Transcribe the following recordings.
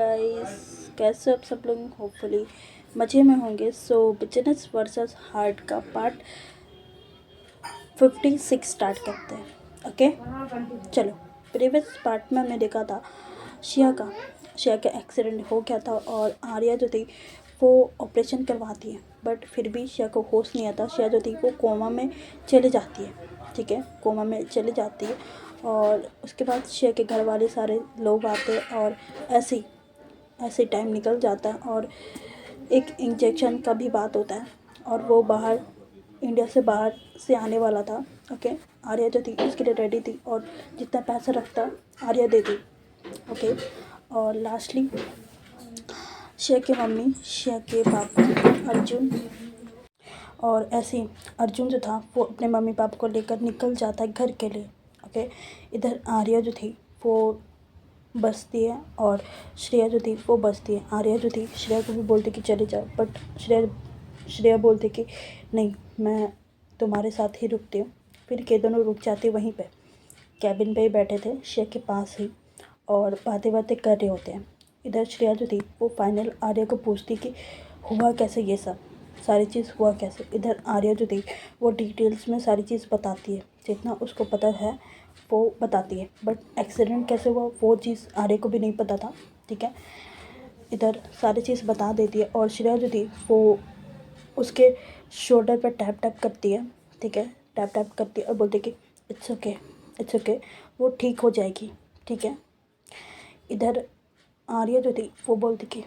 Guys, कैसे हो आप सब लोग? होपफुली मज़े में होंगे। बिजनेस वर्सेस हार्ट का पार्ट 56 स्टार्ट करते हैं। ओके, चलो। प्रीवियस पार्ट में हमने देखा था शिया का एक्सीडेंट हो गया था और आर्या जो थी वो ऑपरेशन करवाती है, बट फिर भी शिया को होश नहीं आता। शिया जो थी वो कोमा में चले जाती है। ठीक है, कोमा में चली जाती है और उसके बाद शिया के घर वाले सारे लोग आते हैं और ऐसे टाइम निकल जाता है और एक इंजेक्शन का भी बात होता है और वो इंडिया से बाहर से आने वाला था। ओके, आर्या जो थी उसके लिए रेडी थी और जितना पैसा रखता आर्या दे दी। ओके, और लास्टली शिया की मम्मी, शिया के पापा अर्जुन, और ऐसे ही अर्जुन जो था वो अपने मम्मी पापा को लेकर निकल जाता है घर के लिए। ओके, इधर आर्या जो थी वो बसती है और श्रेया जो थी वो बसती है। आर्या जो थी श्रेया को भी बोलती कि चले जाओ, बट श्रेया बोलती कि नहीं, मैं तुम्हारे साथ ही रुकती हूँ। फिर के दोनों रुक जाते वहीं पे, कैबिन पे ही बैठे थे श्रेया के पास ही और बातें कर रहे होते हैं। इधर श्रेया जो थी वो फाइनल आर्या को पूछती कि हुआ कैसे, ये सब सारी चीज़ हुआ कैसे। इधर आर्या जो थी वो डिटेल्स में सारी चीज़ बताती है, जितना उसको पता है वो बताती है, बट एक्सीडेंट कैसे हुआ वो चीज़ आर्या को भी नहीं पता था। ठीक है, इधर सारी चीज़ बता देती है और श्रेया जो थी वो उसके शोल्डर पर टैप टैप करती है। ठीक है, टैप टैप करती है और बोलती है कि इट्स ओके, इट्स ओके, वो ठीक हो जाएगी। ठीक है, इधर आर्या जो थी वो बोलती कि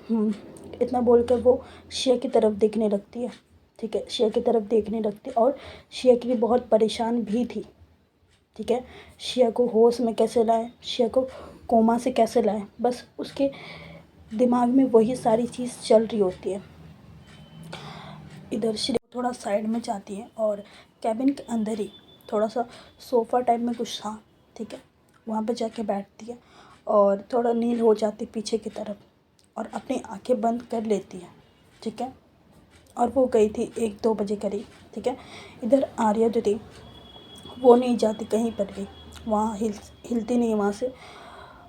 इतना बोलकर वो शिया की तरफ देखने लगती है। ठीक है, शिया की तरफ देखने लगती और शिया की बहुत परेशान भी थी। ठीक है, शिया को होश में कैसे लाए, शिया को कोमा से कैसे लाए, बस उसके दिमाग में वही सारी चीज़ चल रही होती है। इधर श्रेया थोड़ा साइड में जाती है और कैबिन के अंदर ही थोड़ा सा सोफ़ा टाइप में कुछ था। ठीक है, वहाँ पे जाके बैठती है और थोड़ा नील हो जाती पीछे की तरफ और अपनी आंखें बंद कर लेती है। ठीक है, और वो गई थी 1-2 बजे करीब। ठीक है, इधर आर्या जो थी वो नहीं जाती कहीं पर भी, वहाँ हिलती नहीं वहाँ से।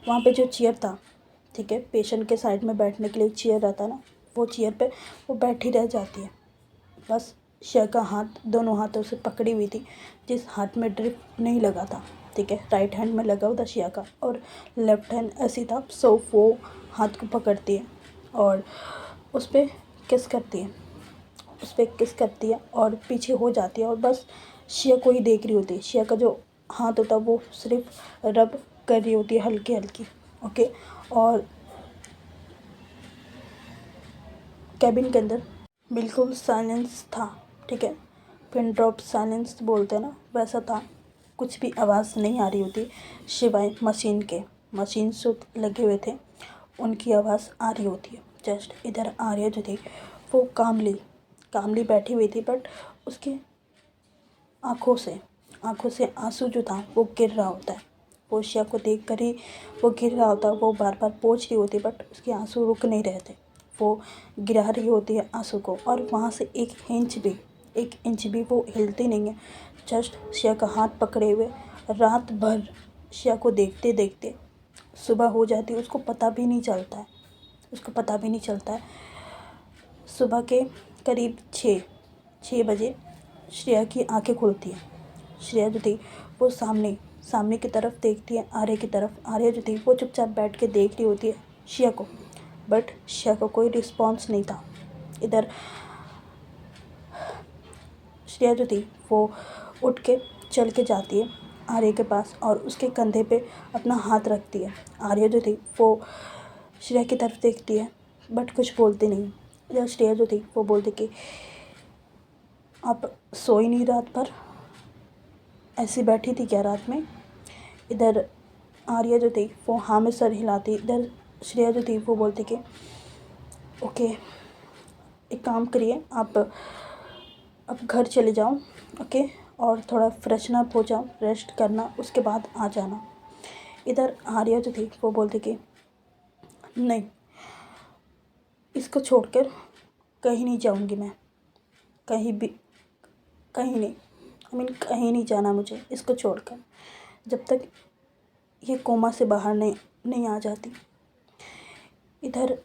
वहाँ पे जो चेयर था, ठीक है, पेशेंट के साइड में बैठने के लिए चेयर रहता ना, वो चेयर पे वो बैठी रह जाती है। बस शिया का हाथ दोनों हाथों से पकड़ी हुई थी, जिस हाथ में ड्रिप नहीं लगा था। ठीक है, राइट हैंड में लगा हुआ था शिया का और लेफ्ट हैंड ऐसी था। सो वो हाथ को पकड़ती है और उस पर किस करती है और पीछे हो जाती है और बस शिया को ही देख रही होती है। शिया का जो हाथ होता है वो सिर्फ रब कर रही होती है हल्की हल्की। ओके, और कैबिन के अंदर बिल्कुल साइलेंस था। ठीक है, पिन ड्रॉप साइलेंस बोलते हैं ना, वैसा था। कुछ भी आवाज़ नहीं आ रही होती सिवाय मशीन जो लगे हुए थे उनकी आवाज़ आ रही होती है जस्ट। इधर आर्या जो थी वो कामली बैठी हुई थी, बट उसके आँखों से आंसू जो था वो गिर रहा होता है। वो शिया को देख कर ही वो गिर रहा होता है। वो बार बार पोंछ रही होती, बट उसके आंसू रुक नहीं रहे थे। वो गिरा रही होती है आंसू को और वहाँ से एक इंच भी वो हिलती नहीं है। जस्ट शिया का हाथ पकड़े हुए रात भर शिया को देखते देखते सुबह हो जाती है। उसको पता भी नहीं चलता है। सुबह के करीब 6 बजे श्रेया की आंखें खुलती हैं। श्रेया जो थी वो सामने की तरफ देखती है, आर्या की तरफ। आर्या जो थी वो चुपचाप बैठ के देख रही होती है शिया को, बट शिया को कोई रिस्पॉन्स नहीं था। इधर श्रेया जो थी वो उठ के चल के जाती है आर्या के पास और उसके कंधे पे अपना हाथ रखती है। आर्या जो थी वो श्रेया की तरफ देखती है बट कुछ बोलती नहीं। इधर श्रेया जो थी वो बोलती कि आप सोई नहीं रात भर, ऐसी बैठी थी क्या रात में? इधर आर्या जो थी वो हाँ में सर हिलाती। इधर श्रेया जो थी वो बोलती कि ओके, एक काम करिए, आप अब घर चले जाओ। ओके, और थोड़ा फ्रेशन अप हो जाओ, रेस्ट करना, उसके बाद आ जाना। इधर आर्या जो थी वो बोलती कि नहीं, इसको छोड़कर कहीं नहीं जाऊंगी मैं, कहीं नहीं, कहीं नहीं जाना मुझे इसको छोड़कर, जब तक ये कोमा से बाहर नहीं आ जाती। इधर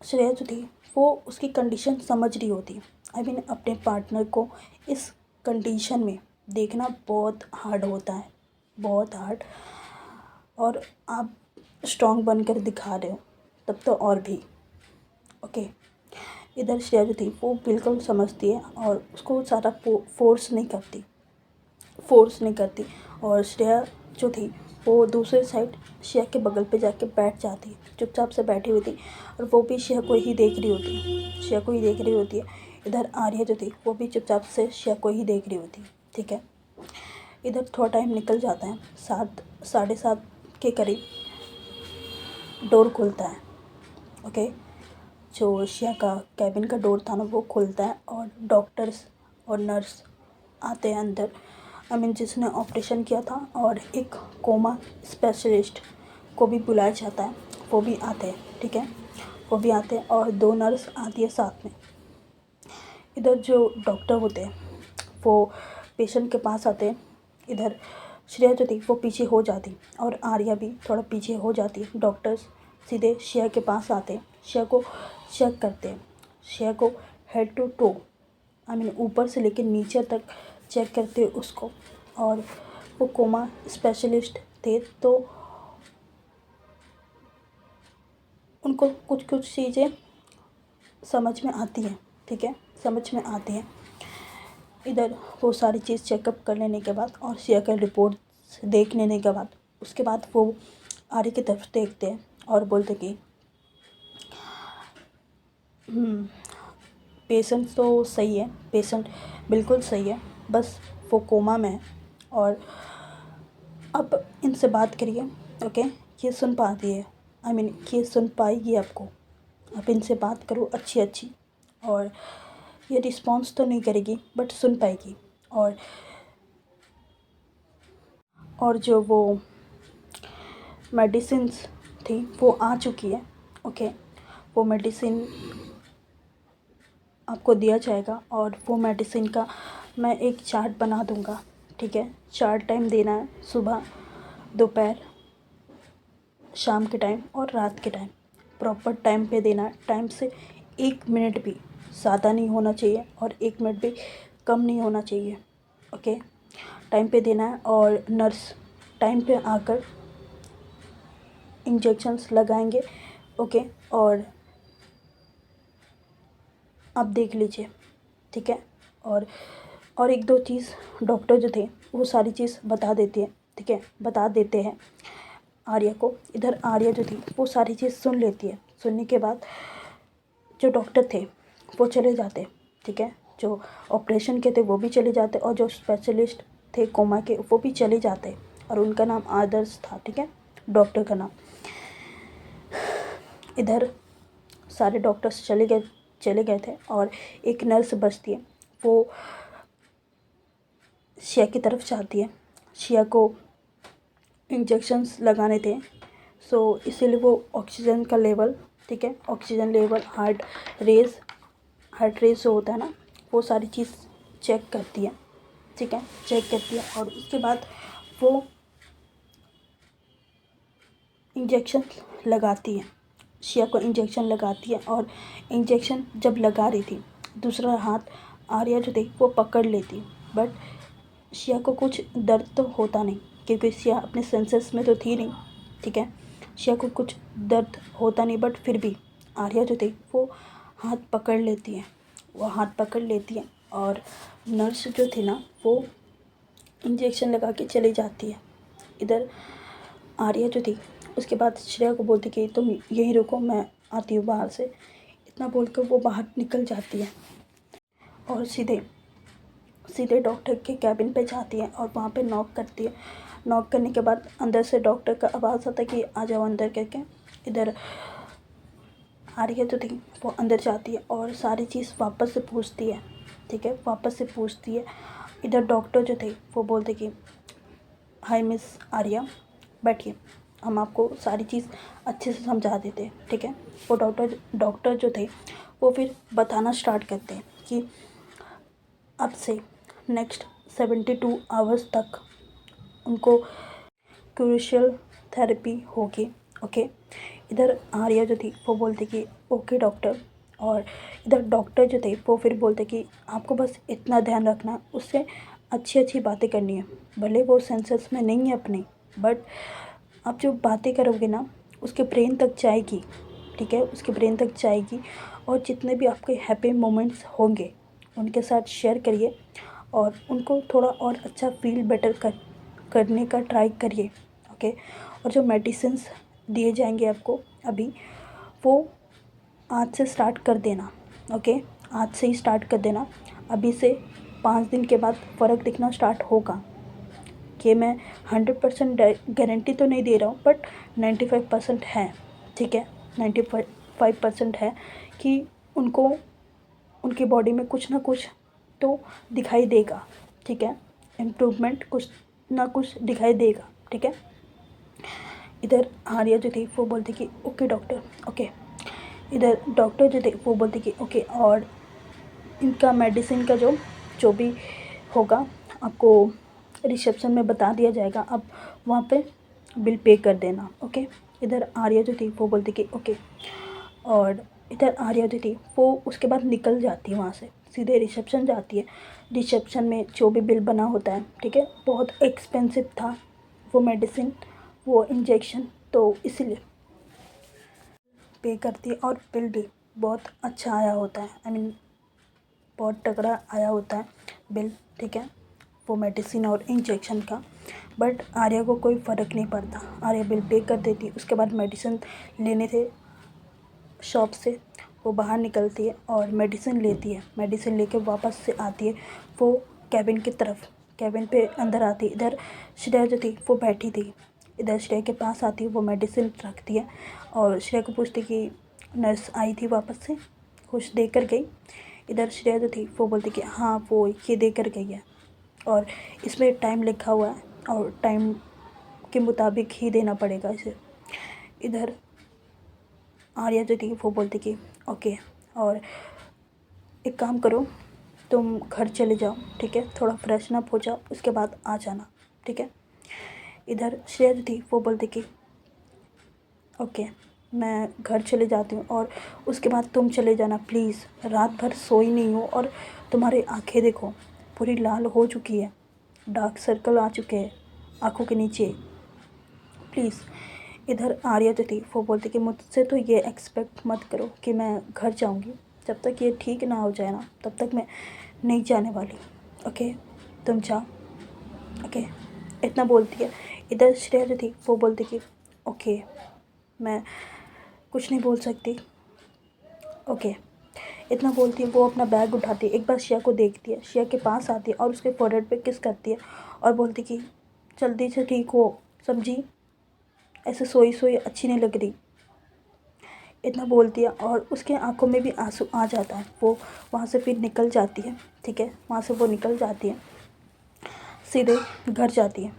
श्रेया जो थी वो उसकी कंडीशन समझ रही होती। आई मीन अपने पार्टनर को इस कंडीशन में देखना बहुत हार्ड होता है, बहुत हार्ड। और आप स्ट्रॉन्ग बनकर दिखा रहे हो तब तो और भी। ओके, इधर श्रेया जो थी वो बिल्कुल समझती है और उसको ज़्यादा फोर्स नहीं करती। और श्रेया जो थी वो दूसरे साइड श्रेया के बगल पे जाके बैठ जाती है, चुपचाप से बैठी हुई थी। और वो भी श्रेया को ही देख रही होती है। इधर आर्या जो थी वो भी चुपचाप से श्रेया को ही देख रही होती है। ठीक है, इधर थोड़ा टाइम निकल जाता है, 7 साढ़े 7 के करीब डोर खुलता है। ओके, जो श्रेया का कैबिन का डोर था ना वो खुलता है और डॉक्टर्स और नर्स आते हैं अंदर। आई मीन जिसने ऑपरेशन किया था और एक कोमा स्पेशलिस्ट को भी बुलाया जाता है, वो भी आते हैं। ठीक है, वो भी आते हैं और 2 नर्स आती है साथ में। इधर जो डॉक्टर होते हैं वो पेशेंट के पास आते हैं। इधर श्रेया जो थी वो पीछे हो जाती और आर्या भी थोड़ा पीछे हो जाती। डॉक्टर्स सीधे श्रेया के पास आते हैं, श्रेया को चेक करते हैं, श्रेया को head to toe I mean ऊपर से लेकर नीचे तक चेक करते उसको। और वो कोमा स्पेशलिस्ट थे तो उनको कुछ कुछ चीज़ें समझ में आती हैं। ठीक है, समझ में आती हैं। इधर वो सारी चीज़ चेकअप कर लेने के बाद और श्रेया का रिपोर्ट देख लेने के बाद उसके बाद वो आर्य की तरफ देखते हैं और बोलते कि पेशेंट तो सही है, पेशेंट बिल्कुल सही है, बस वो कोमा में है। और अब इनसे बात करिए। ओके, ये सुन पाती है, आई मीन ये सुन पाएगी आपको। आप इनसे बात करो अच्छी। और ये रिस्पॉन्स तो नहीं करेगी बट सुन पाएगी। और जो वो मेडिसिन्स थी वो आ चुकी है। ओके, वो मेडिसिन आपको दिया जाएगा और वो मेडिसिन का मैं एक चार्ट बना दूंगा। ठीक है, 4 टाइम देना है, सुबह, दोपहर, शाम के टाइम और रात के टाइम। प्रॉपर टाइम पे देना है, टाइम से 1 मिनट भी ज़्यादा नहीं होना चाहिए और 1 मिनट भी कम नहीं होना चाहिए। ओके, टाइम पे देना है और नर्स टाइम पे आकर इंजेक्शंस लगाएंगे। ओके, और आप देख लीजिए। ठीक है, और 1-2 चीज़ डॉक्टर जो थे वो सारी चीज़ बता देती है। ठीक है, बता देते हैं आर्या को। इधर आर्या जो थी वो सारी चीज़ सुन लेती है। सुनने के बाद जो डॉक्टर थे वो चले जाते। ठीक है, जो ऑपरेशन के थे वो भी चले जाते और जो स्पेशलिस्ट थे कोमा के वो भी चले जाते। और उनका नाम आदर्श था। ठीक है, डॉक्टर का नाम। इधर सारे डॉक्टर्स चले गए थे और एक नर्स बचती है। वो श्रेया की तरफ जाती है, श्रेया को इंजेक्शंस लगाने थे। सो इसीलिए वो ऑक्सीजन का लेवल, ठीक है, ऑक्सीजन लेवल, हार्ट रेस जो होता है ना, वो सारी चीज़ चेक करती है। ठीक है, चेक करती है और उसके बाद वो इंजेक्शन लगाती है, श्रेया को इंजेक्शन लगाती है। और इंजेक्शन जब लगा रही थी दूसरा हाथ आर्या जो थी वो पकड़ लेती, बट श्रेया को कुछ दर्द तो होता नहीं क्योंकि श्रेया अपने सेंसेस में तो थी नहीं। ठीक है, श्रेया को कुछ दर्द होता नहीं, बट फिर भी आर्या जो थी वो हाथ पकड़ लेती है, और नर्स जो थी ना वो इंजेक्शन लगा के चली जाती है। इधर आर्या जो थी उसके बाद श्रेया को बोलती कि तुम यहीं रुको, मैं आती हूँ बाहर से। इतना बोलकर वो बाहर निकल जाती है और सीधे डॉक्टर के कैबिन पे जाती है और वहाँ पे नॉक करती है। नॉक करने के बाद अंदर से डॉक्टर का आवाज़ आता है कि आ जाओ अंदर करके। इधर आर्या जो थी वो अंदर जाती है और सारी चीज़ वापस से पूछती है। ठीक है, वापस से पूछती है। इधर डॉक्टर जो थे वो बोलते कि हाय मिस आर्या, बैठिए, हम आपको सारी चीज़ अच्छे से समझा देते हैं। ठीक है, वो डॉक्टर जो थे वो फिर बताना स्टार्ट करते हैं कि अब से नेक्स्ट 72 आवर्स तक उनको क्रूशियल थेरेपी होगी ओके। इधर आर्या जो थी वो बोलती कि ओके डॉक्टर, और इधर डॉक्टर जो थे वो फिर बोलते कि आपको बस इतना ध्यान रखना, उससे अच्छी अच्छी बातें करनी है, भले वो सेंसेस में नहीं है अपने, बट आप जो बातें करोगे ना उसके ब्रेन तक जाएगी, ठीक है, उसके ब्रेन तक जाएगी। और जितने भी आपके हैप्पी मोमेंट्स होंगे उनके साथ शेयर करिए, और उनको थोड़ा और अच्छा फील बेटर करने का ट्राई करिए, ओके। और जो मेडिसिन्स दिए जाएंगे आपको अभी, वो आज से स्टार्ट कर देना, ओके, आज से ही स्टार्ट कर देना। अभी से 5 दिन के बाद फ़र्क दिखना स्टार्ट होगा। कि मैं 100% गारंटी तो नहीं दे रहा हूँ, बट 95% है, ठीक है, 95% है कि उनको उनकी बॉडी में कुछ ना कुछ तो दिखाई देगा, ठीक है, इम्प्रूवमेंट कुछ ना कुछ दिखाई देगा, ठीक है। इधर आर्या जो थी वो बोलती कि ओके डॉक्टर, ओके। इधर डॉक्टर जो थे वो बोलते कि ओके, और इनका मेडिसिन का जो जो भी होगा आपको रिसेप्शन में बता दिया जाएगा, आप वहाँ पे बिल पे कर देना, ओके। इधर आर्या जो थी वो बोलती कि ओके, और इधर आर्या जो थी वो उसके बाद निकल जाती है वहाँ से, सीधे रिसेप्शन जाती है। रिसेप्शन में जो भी बिल बना होता है, ठीक है, बहुत एक्सपेंसिव था वो मेडिसिन, वो इंजेक्शन, तो इसीलिए पे करती है, और बिल भी बहुत अच्छा आया होता है, आई मीन बहुत तगड़ा आया होता है बिल, ठीक है, वो मेडिसिन और इंजेक्शन का। बट आर्या को कोई फ़र्क नहीं पड़ता, आर्या बिल पे कर देती है। उसके बाद मेडिसिन लेने थे शॉप से, वो बाहर निकलती है और मेडिसिन लेती है, मेडिसिन लेके वापस से आती है वो कैबिन की तरफ, कैबिन पे अंदर आती है। इधर श्रेया जो थी वो बैठी थी, इधर श्रेया के पास आती है, वो मेडिसिन रखती है और श्रेया को पूछती कि नर्स आई थी वापस से, कुछ दे कर गई। इधर श्रेया जो थी वो बोलती कि हाँ वो ये दे कर गई है, और इसमें टाइम लिखा हुआ है और टाइम के मुताबिक ही देना पड़ेगा इसे। इधर आर्या जो थी वो बोलती कि ओके, और एक काम करो, तुम घर चले जाओ, ठीक है, थोड़ा फ्रेशन अप हो जाओ, उसके बाद आ जाना, ठीक है। इधर श्रेया जो थी वो बोलती कि ओके, मैं घर चले जाती हूँ, और उसके बाद तुम चले जाना प्लीज़, रात भर सोई नहीं हो और तुम्हारी आंखें देखो पूरी लाल हो चुकी है, डार्क सर्कल आ चुके हैं आँखों के नीचे, प्लीज़। इधर आर्या जो थी वो बोलती कि मुझसे तो ये एक्सपेक्ट मत करो कि मैं घर जाऊँगी, जब तक ये ठीक ना हो जाए ना तब तक मैं नहीं जाने वाली, ओके, तुम जाओ, ओके, इतना बोलती है। इधर श्रेया जो थी वो बोलती कि ओके, मैं कुछ नहीं बोल सकती, ओके, इतना बोलती है। वो अपना बैग उठाती है, एक बार श्रेया को देखती है, श्रेया के पास आती है और उसके फोrehead पे किस करती है और बोलती कि जल्दी से ठीक हो, समझी, ऐसे सोई सोई अच्छी नहीं लग रही, इतना बोलती है। और उसके आंखों में भी आंसू आ जाता है, वो वहाँ से फिर निकल जाती है, ठीक है, वहाँ से वो निकल जाती है, सीधे घर जाती है,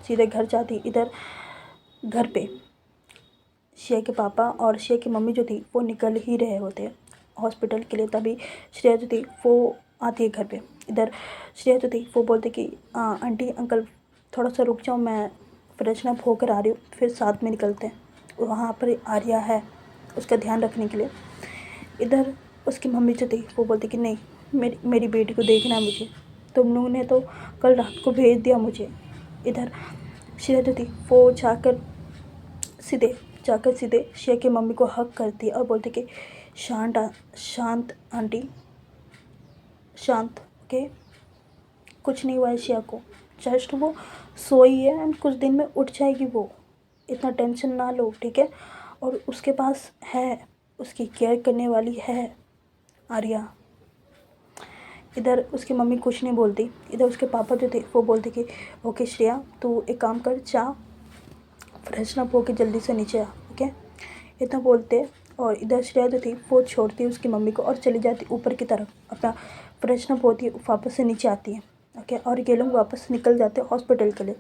सीधे घर जाती है। इधर घर पे श्रेया के पापा और श्रेया की मम्मी जो थी वो निकल ही रहे होते हैं हॉस्पिटल के लिए, तभी श्रेया जो थी वो आती है घर पे। इधर श्रेया जो थी वो बोलती कि आंटी अंकल थोड़ा सा रुक जाओ, मैं फ्रेशन अप होकर आ रही हूँ, फिर साथ में निकलते हैं। वहाँ पर आर्या है उसका ध्यान रखने के लिए। इधर उसकी मम्मी जो थी वो बोलती कि नहीं, मेरी बेटी को देखना है मुझे, तुम लोगों ने तो कल रात को भेज दिया मुझे। इधर श्रेया जो थी वो जाकर सीधे श्रेया की मम्मी को हक करती है और बोलती कि शांत आंटी, शांत, ओके, कुछ नहीं हुआ है श्रेया को, जस्ट वो सोई है एंड कुछ दिन में उठ जाएगी, वो इतना टेंशन ना लो, ठीक है। और उसके पास है, उसकी केयर करने वाली है आर्या। इधर उसकी मम्मी कुछ नहीं बोलती। इधर उसके पापा जो थे वो बोलते कि ओके श्रेया, तू एक काम कर, जा फ्रेशन अप होके जल्दी से नीचे आ, ओके, इतना बोलते। और इधर श्रेया जो थी वो छोड़ती है उसकी मम्मी को और चली जाती ऊपर की तरफ, अपना फ्रेशन अप होती है, वापस से नीचे आती है, ओके, और ये लोग वापस निकल जाते हैं हॉस्पिटल के लिए।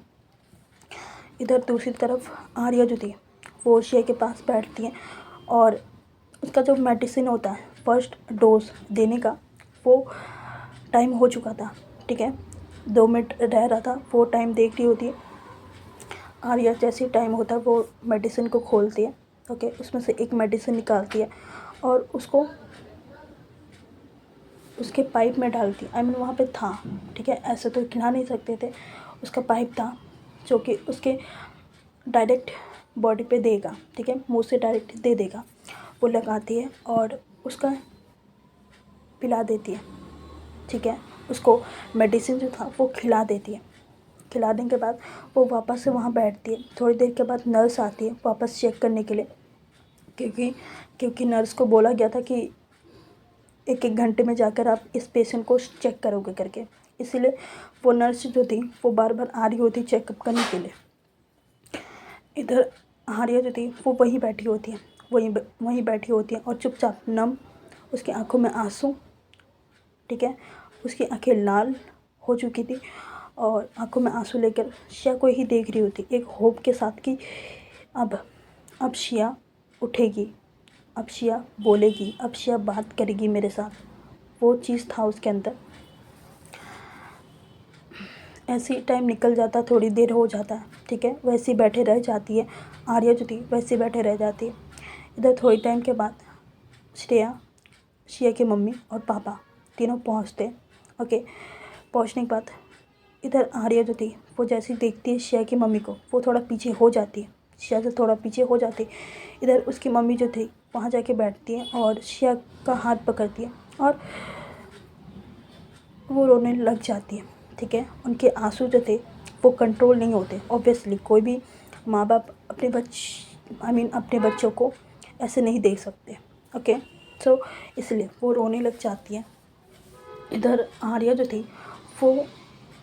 इधर दूसरी तरफ आर्या जो थी वो श्रेया के पास बैठती है, और उसका जो मेडिसिन होता है फर्स्ट डोज देने का, वो टाइम हो चुका था, ठीक है, 2 मिनट रह रहा था, वो टाइम देख रही होती है। आर्या जैसे ही टाइम होता है वो मेडिसिन को खोलती है, ओके, उसमें से एक मेडिसिन निकालती है और उसको उसके पाइप में डालती है। आई मीन वहाँ पे था, ठीक है, ऐसे तो खिला नहीं सकते थे, उसका पाइप था जो कि उसके डायरेक्ट बॉडी पे देगा, ठीक है, मुंह से डायरेक्ट दे देगा। वो लगाती है और उसका पिला देती है, ठीक है, उसको मेडिसिन जो था वो खिला देती है। खिलाने के बाद वो वापस से वहाँ बैठती है। थोड़ी देर के बाद नर्स आती है वापस चेक करने के लिए, क्योंकि नर्स को बोला गया था कि 1-1 घंटे में जाकर आप इस पेशेंट को चेक करोगे करके, इसीलिए वो नर्स जो थी वो बार बार आ रही होती चेकअप करने के लिए। इधर आर्या जो थी वो वहीं बैठी होती है, वहीं बैठी होती है और चुपचाप नम, उसकी आंखों में आंसू, ठीक है, उसकी आंखें लाल हो चुकी थी और आंखों में आंसू लेकर शिया को ही देख रही होती, एक होप के साथ कि अब शिया उठेगी, अब शिया बोलेगी, अब शिया बात करेगी मेरे साथ। वो चीज़ था उसके अंदर। ऐसे ही टाइम निकल जाता, थोड़ी देर हो जाता है, ठीक है, वैसे ही बैठे रह जाती है आर्या जो थी, वैसे ही बैठे रह जाती है। इधर थोड़ी टाइम के बाद शिया की मम्मी और पापा तीनों पहुंचते हैं, ओके। पहुंचने के बाद इधर आर्या जो थी वो जैसे ही देखती है शिया की मम्मी को, वो थोड़ा पीछे हो जाती है, शिया से थोड़ा पीछे हो जाती है। इधर उसकी मम्मी जो थी वहाँ जाके बैठती है और शिया का हाथ पकड़ती है और वो रोने लग जाती है, ठीक है। उनके आंसू जो थे वो कंट्रोल नहीं होते। ऑब्वियसली कोई भी माँ बाप अपने बच्चों को ऐसे नहीं देख सकते, ओके। सो इसलिए वो रोने लग जाती है। इधर आर्या जो थी वो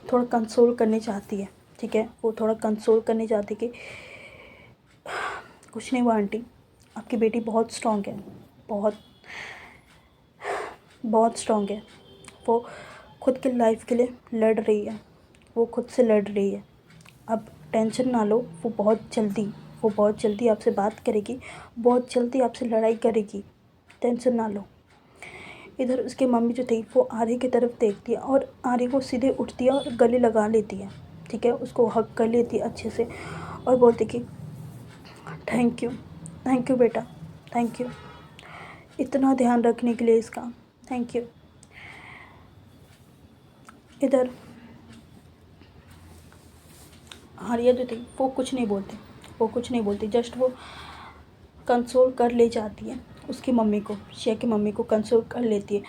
थोड़ा कंसोल करने चाहती है, ठीक है, वो थोड़ा कंसोल करने चाहती कि कुछ नहीं हुआ आंटी, आपकी बेटी बहुत स्ट्रॉन्ग है, बहुत बहुत स्ट्रॉन्ग है, वो खुद की लाइफ के लिए लड़ रही है, वो खुद से लड़ रही है, अब टेंशन ना लो, वो बहुत जल्दी आपसे बात करेगी, बहुत जल्दी आपसे लड़ाई करेगी, टेंशन ना लो। इधर उसकी मम्मी जो थी वो आर्य की तरफ देखती है और आर्य को सीधे उठती है और गले लगा लेती है, ठीक है, उसको हग कर लेती है अच्छे से और बोलती कि थैंक यू बेटा, थैंक यू, इतना ध्यान रखने के लिए इसका, थैंक यू। इधर आर्या जो थी वो कुछ नहीं बोलती, जस्ट वो कंसोल कर ले जाती है उसकी मम्मी को, शिया की मम्मी को कंसोल कर लेती है।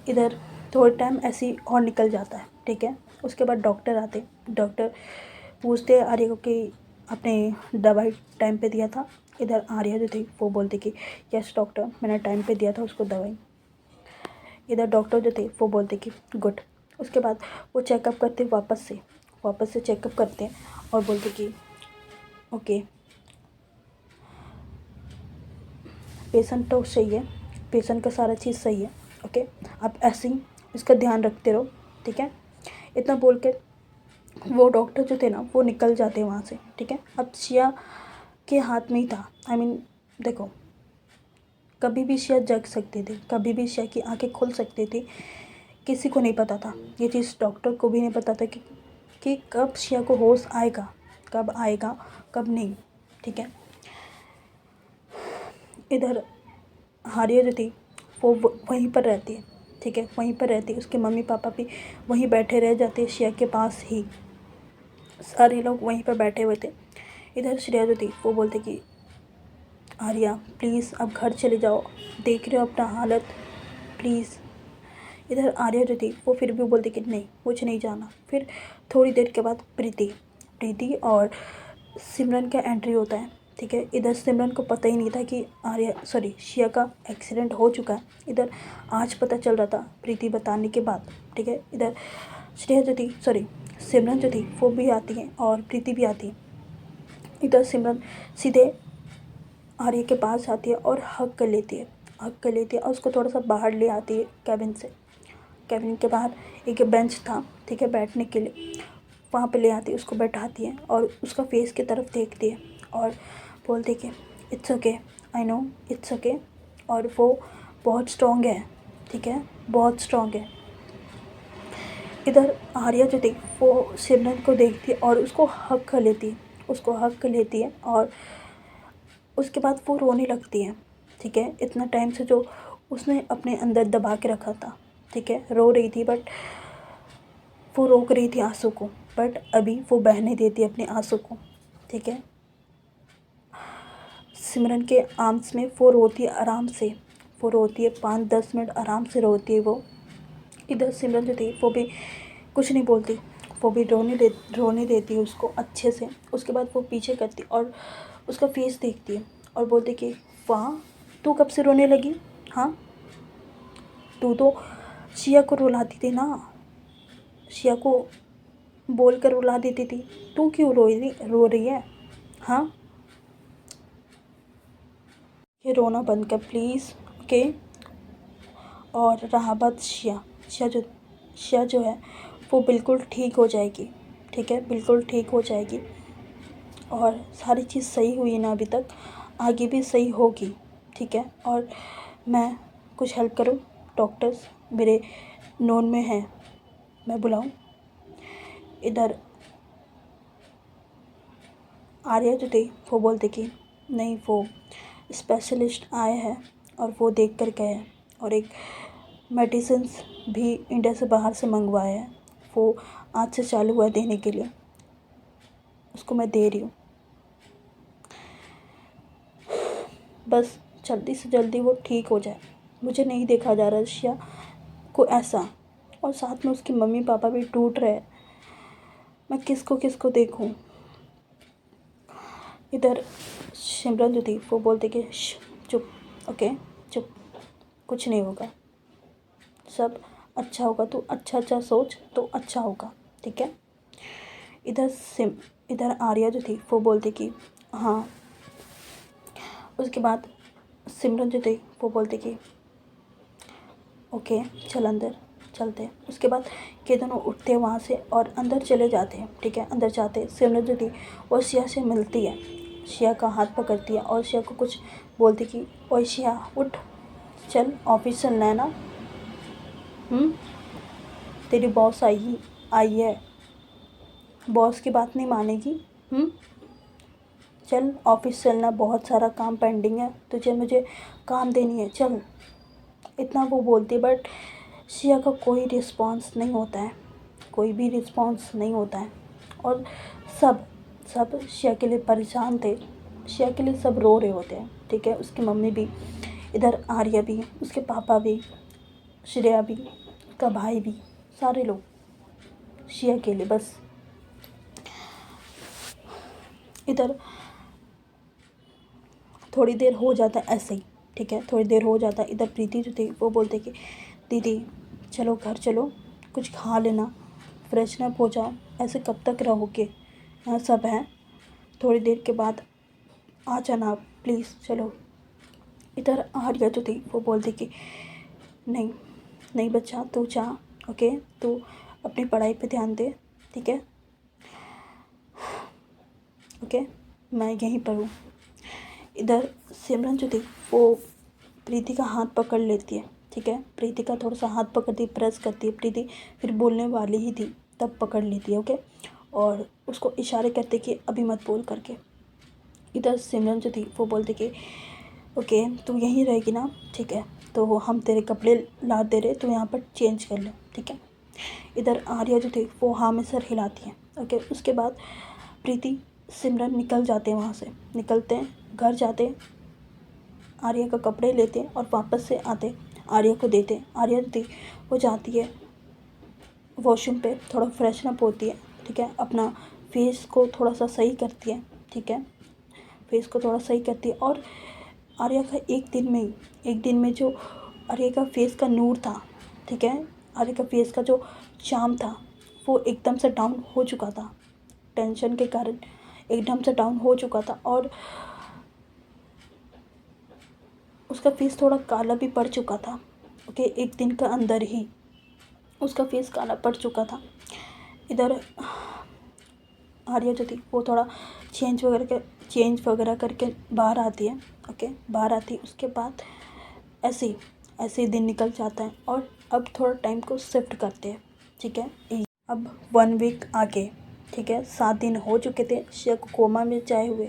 इधर थोड़ा टाइम ऐसे ही और निकल जाता है, ठीक है। उसके बाद डॉक्टर आते, डॉक्टर पूछते हैं आर्या को कि आपने दवाई टाइम पे दिया था। इधर आर्या जो थी वो बोलती कि यस डॉक्टर, मैंने टाइम पे दिया था उसको दवाई। इधर डॉक्टर जो थे वो बोलते कि गुड। उसके बाद वो चेकअप करते वापस से चेकअप करते हैं और बोलते कि ओके, पेशेंट तो सही है, पेशेंट का सारा चीज़ सही है, ओके, आप ऐसे ही इसका ध्यान रखते रहो, ठीक है। इतना बोल के वो डॉक्टर जो थे ना वो निकल जाते वहाँ से, ठीक है। अब शिया के हाथ में ही था, आई मीन देखो, कभी भी शिया जग सकती थी, कभी भी शिया की आंखें खुल सकती थी, किसी को नहीं पता था, ये चीज़ डॉक्टर को भी नहीं पता था कि कब शिया को होश आएगा, कब नहीं, ठीक है। इधर हारिया जो थी वो वहीं पर रहती है, ठीक है, वहीं पर रहती है, उसके मम्मी पापा भी वहीं बैठे रह जाते हैं शिया के पास ही, सारे लोग वहीं पर बैठे हुए थे। इधर श्रेया जो थी वो बोलते कि आर्या प्लीज़ अब घर चले जाओ, देख रहे हो अपना हालत, प्लीज़। इधर आर्या जो थी वो फिर भी बोलती कि नहीं, मुझे नहीं जाना। फिर थोड़ी देर के बाद प्रीति और सिमरन का एंट्री होता है, ठीक है। इधर सिमरन को पता ही नहीं था कि शिया का एक्सीडेंट हो चुका है, इधर आज पता चल रहा था प्रीति बताने के बाद, ठीक है। इधर सिमरन जो थी वो भी आती है और प्रीति भी आती है। इधर सिमरन सीधे आर्य के पास आती है और हग कर लेती है और उसको थोड़ा सा बाहर ले आती है कैबिन के बाहर एक बेंच था, ठीक है, बैठने के लिए, वहाँ पे ले आती है, उसको बैठाती है और उसका फेस की तरफ देखती है और बोलती कि it's okay, I know it's okay. और वो बहुत स्ट्रॉन्ग है, ठीक है, बहुत स्ट्रॉन्ग है। इधर आर्या जो थी वो सिमरन को देखती है और उसको हग कर लेती है उसको हक लेती है और उसके बाद वो रोने लगती है। ठीक है, इतना टाइम से जो उसने अपने अंदर दबा के रखा था, ठीक है, रो रही थी बट वो रोक रही थी आंसू को, बट अभी वो बहने देती है अपने आंसू को। ठीक है, सिमरन के आर्म्स में वो रोती है आराम से, वो रोती है 5-10 मिनट आराम से रोती है वो। इधर सिमरन जो थी वो भी कुछ नहीं बोलती, वो भी रोने देती है उसको अच्छे से। उसके बाद वो पीछे करती और उसका फेस देखती है और बोलती कि वाह, तू कब से रोने लगी? हाँ, तू तो शिया को रुलाती थी ना, शिया को बोल कर रुला देती थी, तू क्यों रो रही है? हाँ, ये रोना बंद कर प्लीज़, ओके। और रहा बात शिया जो है वो बिल्कुल ठीक हो जाएगी। ठीक है, बिल्कुल ठीक हो जाएगी और सारी चीज़ सही हुई ना अभी तक, आगे भी सही होगी। ठीक है, और मैं कुछ हेल्प करूँ? डॉक्टर्स मेरे नोन में हैं, मैं बुलाऊँ? इधर आर्या जो थी वो बोलते कि नहीं, वो स्पेशलिस्ट आए हैं और वो देख कर गए हैं और एक मेडिसिन्स भी इंडिया से बाहर से मंगवाए हैं, वो आज से चालू हुआ देने के लिए, उसको मैं दे रही हूँ। बस जल्दी से जल्दी वो ठीक हो जाए। मुझे नहीं देखा जा रहा शिया को ऐसा, और साथ में उसके मम्मी पापा भी टूट रहे। मैं किसको किसको देखूँ? इधर सिमरन जो थी वो बोलती कि चुप, ओके, चुप, कुछ नहीं होगा, सब अच्छा होगा, तू अच्छा सोच तो अच्छा होगा। ठीक है, इधर आर्या जो थी वो बोलती कि हाँ। उसके बाद सिमरन जो थी वो बोलती कि ओके, चल अंदर चलते हैं। उसके बाद के दोनों उठते हैं वहाँ से और अंदर चले जाते हैं। ठीक है, अंदर जाते सिमरन जो थी वो शिया से मिलती है, शिया का हाथ पकड़ती है और शिया को कुछ बोलती कि ओए शिया उठ, चल ऑफिस चलना है ना। तेरी बॉस आई है, बॉस की बात नहीं मानेगी? चल ऑफिस चलना, बहुत सारा काम पेंडिंग है, तुझे मुझे काम देनी है, चल। इतना वो बोलती है बट शिया का कोई रिस्पॉन्स नहीं होता है, कोई भी रिस्पॉन्स नहीं होता है। और सब सब शिया के लिए परेशान थे, शिया के लिए सब रो रहे होते हैं। ठीक है, उसकी मम्मी भी, इधर आर्या भी, उसके पापा भी, श्रेया भी, उसका भाई भी, सारे लोग शिया के लिए बस। इधर थोड़ी देर हो जाता है ऐसे ही। ठीक है, थोड़ी देर हो जाता है। इधर प्रीति जो थी वो बोलते कि दीदी चलो घर चलो, कुछ खा लेना, फ्रेशनअप हो जाओ, ऐसे कब तक रहोगे, यहाँ सब हैं, थोड़ी देर के बाद आ जाना आप प्लीज़, चलो। इधर आर्या जो थी वो बोलती कि नहीं नहीं बच्चा, तू जा, ओके, तू अपनी पढ़ाई पे ध्यान दे। ठीक है, ओके, मैं यहीं पर हूँ। इधर सिमरन जो थी वो प्रीति का हाथ पकड़ लेती है। ठीक है, प्रीति का थोड़ा सा हाथ पकड़ती, प्रेस करती है। प्रीति फिर बोलने वाली ही थी तब पकड़ लेती है, ओके, और उसको इशारे करते कि अभी मत बोल करके। इधर सिमरन जो थी वो बोलती कि ओके, तू यहीं रहेगी ना? ठीक है, तो हम तेरे कपड़े ला दे रहे, तू यहाँ पर चेंज कर ले। ठीक है, इधर आर्या जो थी वो हाँ में सर हिलाती है। ओके, उसके बाद प्रीति सिमरन निकल जाते हैं, वहाँ से निकलते हैं, घर जाते हैं, आर्या का कपड़े लेते हैं और वापस से आते आर्या को देते। आर्या जो थी वो जाती है वॉशरूम पे, थोड़ा फ्रेशन अप होती है। ठीक है, अपना फेस को थोड़ा सा सही करती है। ठीक है, फेस को थोड़ा सही करती है और आर्या का एक दिन में जो आर्या का फेस का नूर था, ठीक है, आर्या का फेस का जो चार्म था वो एकदम से डाउन हो चुका था, टेंशन के कारण एकदम से डाउन हो चुका था और उसका फेस थोड़ा काला भी पड़ चुका था। ओके, एक दिन का अंदर ही उसका फेस काला पड़ चुका था। इधर आर्या जो थी वो थोड़ा चेंज वगैरह करके बाहर आती है। ओके, बाहर आती है, उसके बाद ऐसे ही दिन निकल जाता है और अब थोड़ा टाइम को शिफ्ट करते हैं। ठीक है, अब 1 वीक आगे, ठीक है। 7 दिन हो चुके थे शिया को कोमा में जाए हुए।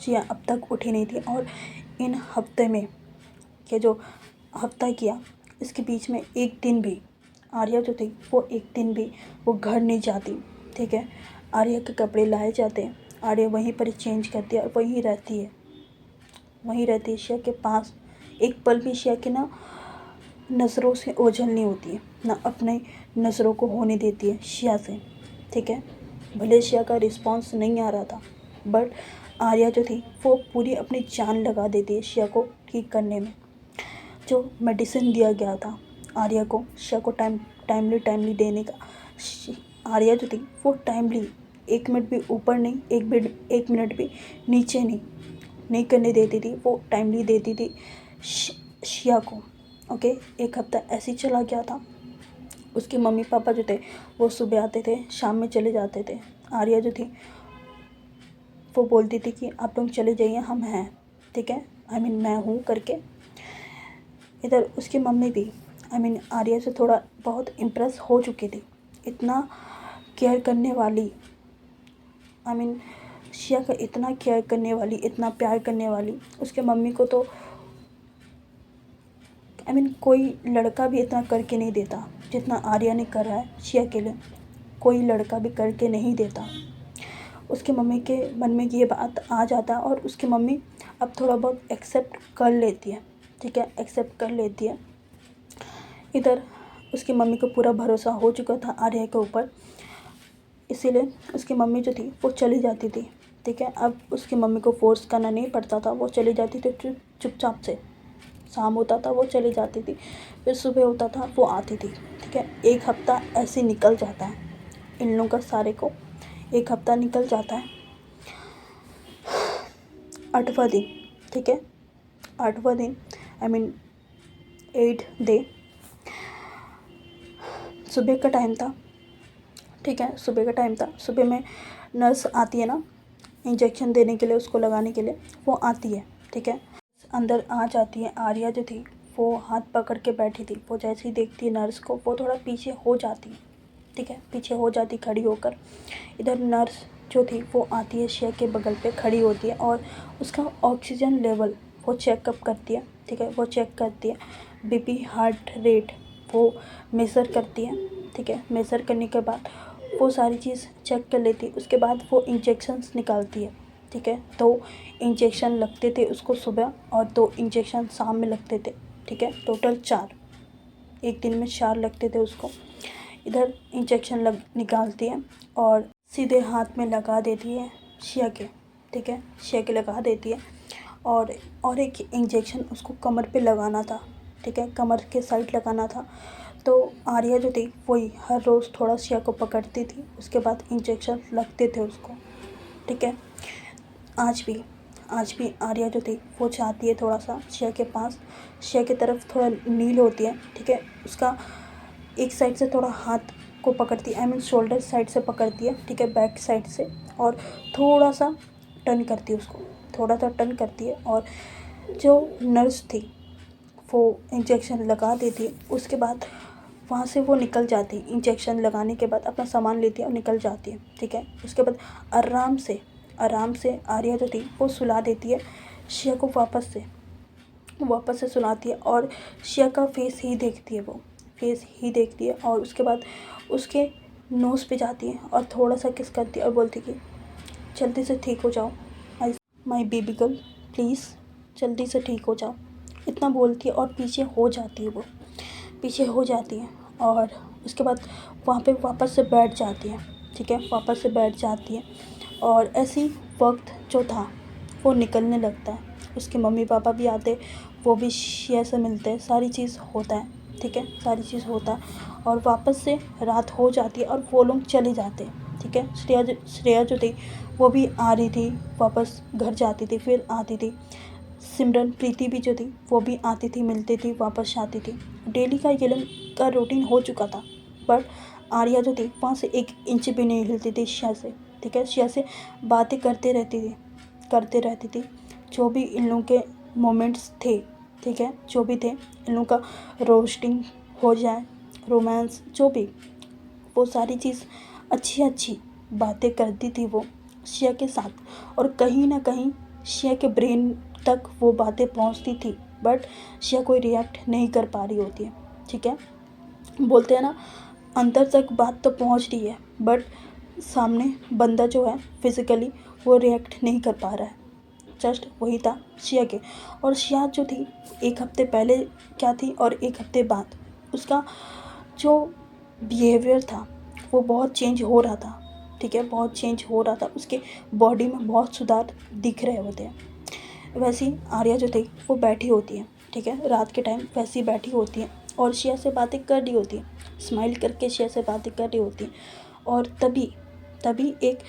शिया अब तक उठी नहीं थी और इन हफ्ते में ये जो हफ्ता किया इसके बीच में एक दिन भी आर्या जो थी वो एक दिन भी वो घर नहीं जाती। ठीक है। आर्या के कपड़े लाए जाते हैं, आर्या वहीं पर चेंज करती है और वहीं रहती है, वहीं रहती है शिया के पास। एक पल भी शिया की ना नज़रों से ओझल नहीं होती है, ना अपने नज़रों को होने देती है शिया से। ठीक है। भले शिया का रिस्पॉन्स नहीं आ रहा था बट आर्या जो थी वो पूरी अपनी जान लगा देती है शिया को ठीक करने में। जो मेडिसिन दिया गया था आर्या को, शिया को टाइमली देने का, आर्या जो थी वो टाइमली 1 मिनट भी ऊपर नहीं, 1 मिनट भी नीचे नहीं करने देती थी, वो टाइमली देती थी शिया को। ओके। एक हफ्ता ऐसे ही चला गया था। उसके मम्मी पापा जो थे वो सुबह आते थे, शाम में चले जाते थे। आर्या जो थी वो बोलती थी कि आप लोग चले जाइए, हम हैं, ठीक है, मैं हूँ करके। इधर उसकी मम्मी भी आर्या से थोड़ा बहुत इम्प्रेस हो चुकी थी। इतना केयर करने वाली, शिया का इतना केयर करने वाली, इतना प्यार करने वाली उसके मम्मी को तो कोई लड़का भी इतना करके नहीं देता जितना आर्या ने करा है शिया के लिए। कोई लड़का भी करके नहीं देता। उसके मम्मी के मन में ये बात आ जाता है और उसकी मम्मी अब थोड़ा बहुत एक्सेप्ट कर लेती है। ठीक है, एक्सेप्ट कर लेती है। इधर उसकी मम्मी को पूरा भरोसा हो चुका था आर्या के ऊपर, इसीलिए उसकी मम्मी जो थी वो चली जाती थी। ठीक है। अब उसकी मम्मी को फोर्स करना नहीं पड़ता था, वो चली जाती थी चुपचाप से। शाम होता था वो चली जाती थी, फिर सुबह होता था वो आती थी। ठीक है। एक हफ्ता ऐसे निकल जाता है इन लोगों का, सारे को एक हफ्ता निकल जाता है। 8वां दिन, ठीक है, 8वां दिन 8th डे, सुबह का टाइम था। ठीक है, सुबह का टाइम था। सुबह में नर्स आती है ना इंजेक्शन देने के लिए, उसको लगाने के लिए वो आती है। ठीक है, अंदर आ जाती है। आर्या जो थी वो हाथ पकड़ के बैठी थी, वो जैसे ही देखती है नर्स को वो थोड़ा पीछे हो जाती है। ठीक है, पीछे हो जाती खड़ी होकर। इधर नर्स जो थी वो आती है, शिया के बगल पे खड़ी होती है और उसका ऑक्सीजन लेवल वो चेकअप करती है। ठीक है, वो चेक करती है, बीपी, हार्ट रेट वो मेज़र करती है। ठीक है, मेज़र करने के बाद वो सारी चीज़ चेक कर लेती है। उसके बाद वो इंजेक्शन्स निकालती है। ठीक है, 2 इंजेक्शन लगते थे उसको सुबह और 2 इंजेक्शन शाम में लगते थे। ठीक है, टोटल 4, एक दिन में 4 लगते थे उसको। इधर इंजेक्शन निकालती है और सीधे हाथ में लगा देती है शिया के। ठीक है, शिया के लगा देती है और एक इंजेक्शन उसको कमर पे लगाना था। ठीक है, कमर के साइड लगाना था। तो आर्या जो थी वही हर रोज़ थोड़ा शिया को पकड़ती थी, उसके बाद इंजेक्शन लगते थे उसको। ठीक है, आज भी आर्या जो थी वो चाहती है थोड़ा सा शिया के पास, शिया की तरफ थोड़ा नील होती है। ठीक है, उसका एक साइड से थोड़ा हाथ को पकड़ती है, शोल्डर साइड से पकड़ती है। ठीक है, बैक साइड से, और थोड़ा सा टर्न करती है उसको, थोड़ा सा टर्न करती है। और जो नर्स थी वो इंजेक्शन लगा देती है। उसके बाद वहाँ से वो निकल जाती है। इंजेक्शन लगाने के बाद अपना सामान लेती है और निकल जाती है। ठीक है, उसके बाद आराम से आर्या जो थी वो सुला देती है शिया को, वापस से सुलाती है और शिया का फेस ही देखती है, वो फेस ही देखती है। और उसके बाद उसके नोज़ पे जाती है और थोड़ा सा किस करती है और बोलती कि जल्दी से ठीक हो जाओ, माई बेबी गर्ल, प्लीज़ जल्दी से ठीक हो जाओ। इतना बोलती है और पीछे हो जाती है, वो पीछे हो जाती है। और उसके बाद वहाँ पे वापस से बैठ जाती है। ठीक है, वापस से बैठ जाती है और ऐसी वक्त जो था वो निकलने लगता है। उसके मम्मी पापा भी आते, वो भी शिया से मिलते हैं, सारी चीज़ होता है। ठीक है, सारी चीज़ होता है और वापस से रात हो जाती है और वो लोग चले जाते हैं। ठीक है, श्रेया जो थी वो भी आ रही थी, वापस घर जाती थी, फिर आती थी। सिमरन प्रीति भी जो थी वो भी आती थी, मिलती थी, वापस आती थी। डेली का ये लोग का रूटीन हो चुका था। बट आर्या जो थी वहाँ से 1 इंच भी नहीं हिलती थी शिया से। ठीक है, शिया से बातें करते रहती थी, जो भी इन लोगों के मोमेंट्स थे। ठीक है, जो भी थे इन लोगों का, रोस्टिंग हो जाए, रोमांस, जो भी, वो सारी चीज़ अच्छी बातें करती थी वो शिया के साथ, और कहीं ना कहीं शिया के ब्रेन तक वो बातें पहुंचती थी, बट शिया कोई रिएक्ट नहीं कर पा रही होती है। ठीक है, बोलते हैं ना, अंदर तक बात तो पहुंच रही है, बट सामने बंदा जो है फिज़िकली वो रिएक्ट नहीं कर पा रहा है। जस्ट वही था शिया के। और शिया जो थी, एक हफ्ते पहले क्या थी और एक हफ्ते बाद उसका जो बिहेवियर था वो बहुत चेंज हो रहा था। ठीक है, बहुत चेंज हो रहा था, उसके बॉडी में बहुत सुधार दिख रहे होते हैं। वैसे ही आर्या जो थी वो बैठी होती है, ठीक है, रात के टाइम वैसी बैठी होती है और शिया से बातें कर रही होती है, स्माइल करके शिया से बातें कर रही होती है। और तभी तभी एक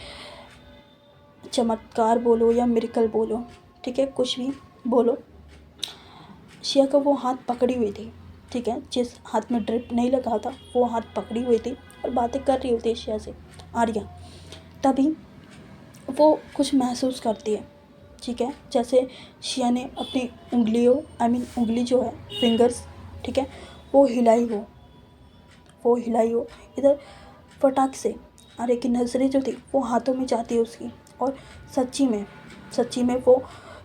चमत्कार बोलो या मिरेकल बोलो, ठीक है, कुछ भी बोलो, शिया का वो हाथ पकड़ी हुई थी। ठीक है, जिस हाथ में ड्रिप नहीं लगा था वो हाथ पकड़ी हुई थी और बातें कर रही होती है शिया से आर्या। तभी वो कुछ महसूस करती है। ठीक है, जैसे शिया ने अपनी उंगलियों उंगली जो है, फिंगर्स, ठीक है, वो हिलाई हो इधर फटाक से। आर्या की नज़रें जो थी वो हाथों में जाती है उसकी, और सच्ची में वो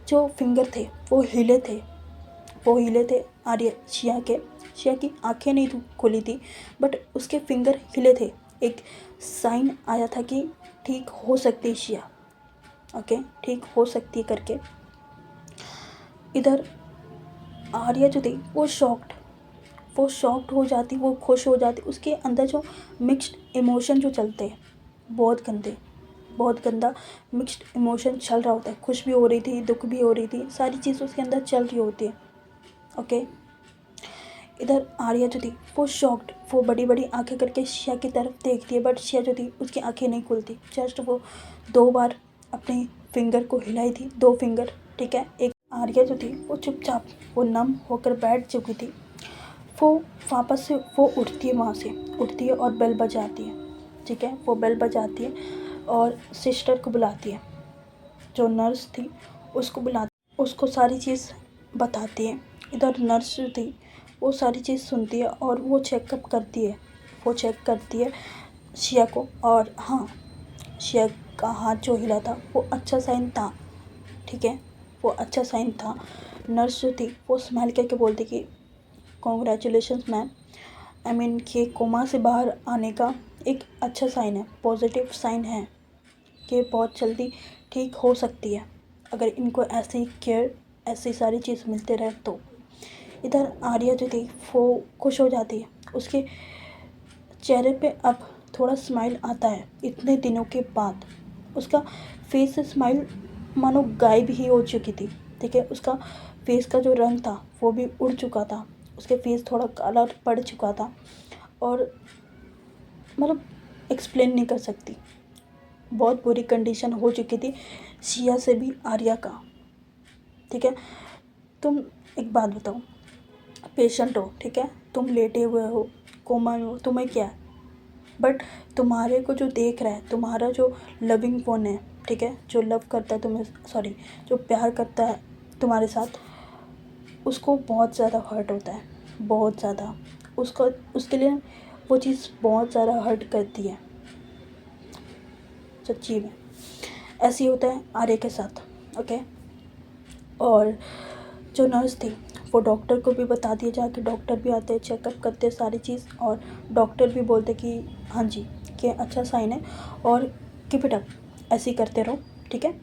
जो फिंगर थे वो हिले थे आर्या शिया की आंखें नहीं खुली थी, बट उसके फिंगर हिले थे। एक साइन आया था कि ठीक हो सकती है शिया, ओके, ठीक हो सकती है करके। इधर आर्या जो थी वो शॉक्ड हो जाती, वो खुश हो जाती। उसके अंदर जो मिक्स्ड इमोशन जो चलते हैं, बहुत गंदा मिक्स्ड इमोशन चल रहा होता है। खुश भी हो रही थी, दुख भी हो रही थी, सारी चीज़ उसके अंदर चल रही होती है। ओके, इधर आर्या जो थी वो शॉक्ड, वो बड़ी बड़ी आंखें करके शिया की तरफ देखती है, बट शिया जो थी उसकी आंखें नहीं खुलती। जस्ट वो 2 बार अपने फिंगर को हिलाई थी, 2 फिंगर, ठीक है। एक आर्या जो थी वो चुपचाप, वो नम होकर बैठ चुकी थी। वो वापस से वो उठती है, वहाँ से उठती है और बेल बजाती है। ठीक है, वो बेल बजाती है और सिस्टर को बुलाती है, जो नर्स थी उसको बुलाती, उसको सारी चीज़ बताती है। इधर नर्स जो थी वो सारी चीज़ सुनती है और वो चेक करती है शिया को। और हाँ, शिया का हाथ जो हिला था वो अच्छा साइन था। ठीक है, वो अच्छा साइन था। नर्स जो थी वो स्माइल करके बोलती कि कॉन्ग्रेचुलेशंस मैम, कि कोमा से बाहर आने का एक अच्छा साइन है, पॉजिटिव साइन है कि बहुत जल्दी ठीक हो सकती है अगर इनको ऐसे ही केयर, ऐसी सारी चीज़ मिलते रहे तो। इधर आर्या जो थी वो खुश हो जाती है, उसके चेहरे पे अब थोड़ा स्माइल आता है इतने दिनों के बाद। उसका फेस से स्माइल मानो गायब ही हो चुकी थी। ठीक है, उसका फेस का जो रंग था वो भी उड़ चुका था, उसके फेस थोड़ा काला पड़ चुका था, और मतलब एक्सप्लेन नहीं कर सकती, बहुत बुरी कंडीशन हो चुकी थी शिया से भी आर्या का। ठीक है, तुम एक बात बताओ, पेशेंट हो, ठीक है, तुम लेटे हुए हो, कोमा में हो, तुम्हें क्या है, बट तुम्हारे को जो देख रहा है, तुम्हारा जो लविंग वन है, ठीक है, जो लव करता है तुम्हें, सॉरी, जो प्यार करता है तुम्हारे साथ, उसको बहुत ज़्यादा हर्ट होता है, बहुत ज़्यादा। उसके लिए वो चीज़ बहुत ज़्यादा हर्ट करती है, सच्ची में। ऐसे ही होता है आर्या के साथ। ओके, और जो नर्स थी वो डॉक्टर को भी बता दिया, जाके डॉक्टर भी आते हैं, चेकअप करते हैं सारी चीज़, और डॉक्टर भी बोलते कि हाँ जी, कि अच्छा साइन है और कीप इट अप, ऐसे ही करते रहो, ठीक है,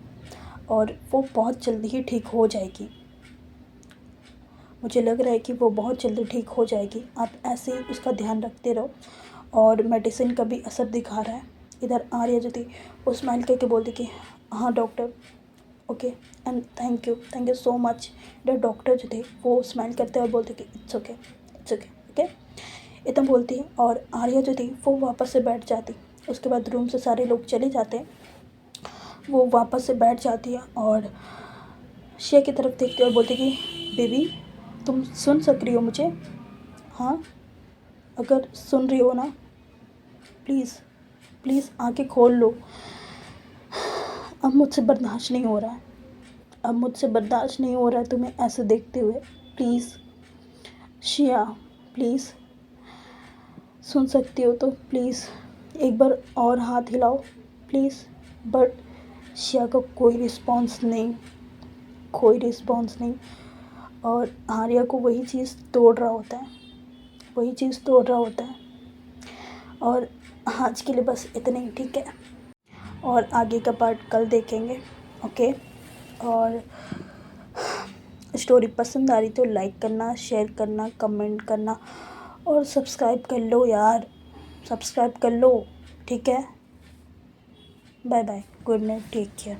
और वो बहुत जल्दी ही ठीक हो जाएगी। मुझे लग रहा है कि वो बहुत जल्दी ठीक हो जाएगी, आप ऐसे ही उसका ध्यान रखते रहो, और मेडिसिन का भी असर दिखा रहा है। इधर आर्या जो थी वो स्माइल करके बोलती कि हाँ doctor, okay, and thank you so much. इधर डॉक्टर जो थे वो स्माइल करते और बोलते कि इट्स ओके, ओके, इतना बोलती है, और आर्या जो थी वो वापस से बैठ जाती। उसके बाद रूम से सारे लोग चले जाते हैं, वो वापस से बैठ जाती है और शिया की तरफ देखती है और बोलती कि बेबी, तुम सुन सक रही हो मुझे? हाँ, अगर सुन रही हो ना, प्लीज़ आंखें खोल लो, अब मुझसे बर्दाश्त नहीं हो रहा है, तुम्हें ऐसे देखते हुए। प्लीज़ शिया, प्लीज़ सुन सकती हो तो प्लीज़ एक बार और हाथ हिलाओ, प्लीज़, बट शिया का कोई रिस्पॉन्स नहीं, कोई रिस्पॉन्स नहीं। और आर्या को वही चीज़ तोड़ रहा होता है, वही चीज़ तोड़ रहा होता है। और आज के लिए बस इतने ही, ठीक है। और आगे का पार्ट कल देखेंगे, ओके। और स्टोरी पसंद आ रही तो लाइक करना, शेयर करना, कमेंट करना और सब्सक्राइब कर लो यार, सब्सक्राइब कर लो, ठीक है। Bye bye, good night, take care.